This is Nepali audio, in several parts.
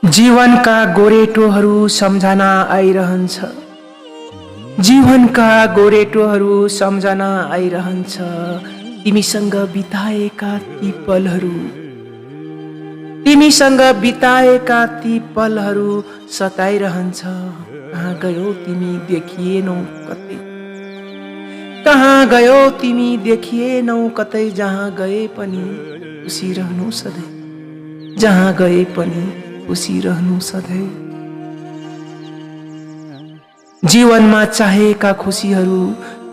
जीवनका गोरेटोहरू सम्झना आइरहन्छ। जीवनका गोरेटोहरू सम्झना आइरहन्छ। तिमीसँग बिताएका ती पलहरू, तिमीसँग बिताएका ती पलहरू सताइरहन्छ। कहाँ गयो तिमी देखिएनौ कतै, कहाँ गयो तिमी देखिएनौ कतै। जहाँ गए पनि खुसी रहनु सधैँ, जहाँ गए पनि खुसी रहनु सधैँ। जीवनमा चाहेका खुसीहरू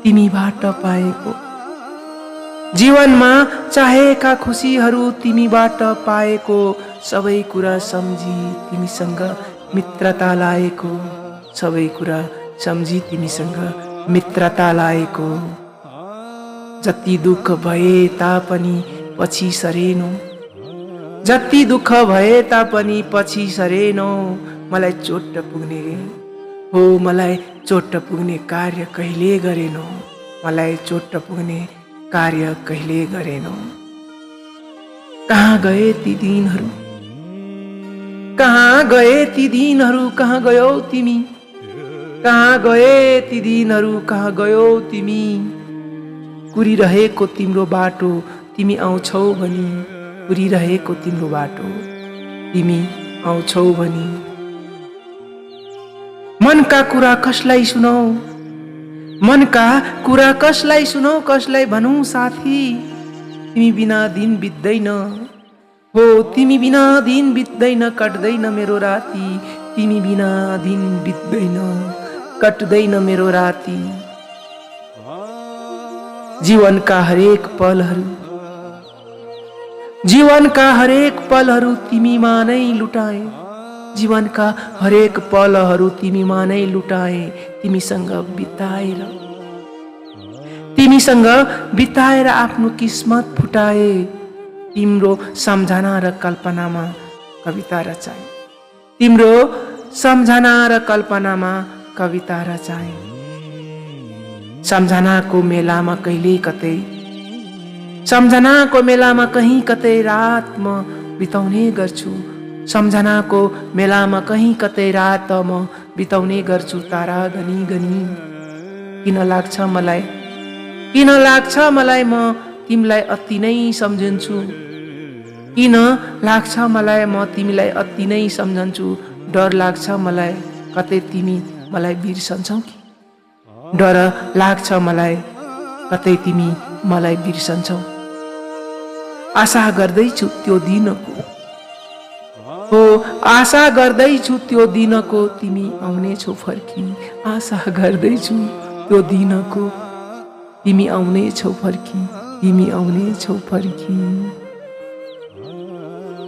तिमीबाट पाएको, जीवनमा चाहेका खुसीहरू तिमीबाट पाएको। सबै कुरा सम्झी तिमीसँग मित्रता लाएको, सबै कुरा सम्झी तिमीसँग मित्रता लाएको। जति दुःख भए तापनि पछि सरेनौ, जति दुःख भए तापनि पछि सरेनौ। मलाई चोट पुग्ने हो, मलाई चोट पुग्ने कार्य कहिले गरेनौ, मलाई चोट पुग्ने कार्य कहिले गरेनौ। कहाँ गए ती दिनहरू, कहाँ गए ती दिनहरू, कहाँ गयौ तिमी, कहाँ गए ती दिनहरू, कहाँ गयौ तिमी। कुरिरहेको तिम्रो बाटो तिमी आउँछौ भनी, कुरिरहेको तिम्रो बाटो तिमी आउँछौ भनी। मनका कुरा कसलाई सुनौ, मनका कुरा कसलाई सुनौ, कसलाई भनौँ साथी। तिमी बिना दिन बित्दैन हो, तिमी बिना दिन बित्दैन, कट्दैन मेरो राति। तिमी बिना दिन बित्दैन, कट्दैन मेरो राति। जीवनका हरेक पलहरू, जीवनका हरेक पलहरू तिमीमा नै लुटाए, जीवनका हरेक पलहरू तिमीमा नै लुटाए। तिमीसँग बिताएर, तिमीसँग बिताएर आफ्नो किस्मत फुटाए। तिम्रो सम्झना र कल्पनामा कविता रचाए, तिम्रो सम्झना र कल्पनामा कविता रचाए। सम्झनाको मेलामा कहिले कतै, सम्झनाको मेलामा कहीँ कतै रात म बिताउने गर्छु। सम्झनाको मेलामा कहीँ कतै रात म बिताउने गर्छु। तारा गनी गनी किन लाग्छ मलाई, किन लाग्छ मलाई म तिमीलाई अति नै सम्झन्छु। किन लाग्छ मलाई म तिमीलाई अति नै सम्झन्छु। डर लाग्छ मलाई कतै तिमी मलाई बिर्सन्छौ कि, डर लाग्छ मलाई कतै तिमी मलाई बिर्सन्छौ। आशा गर्दैछु त्यो दिनको हो, आशा गर्दैछु त्यो दिनको तिमी आउनेछौ फर्की। आशा गर्दैछु त्यो दिनको तिमी आउनेछौ फर्की, तिमी आउनेछौ फर्की।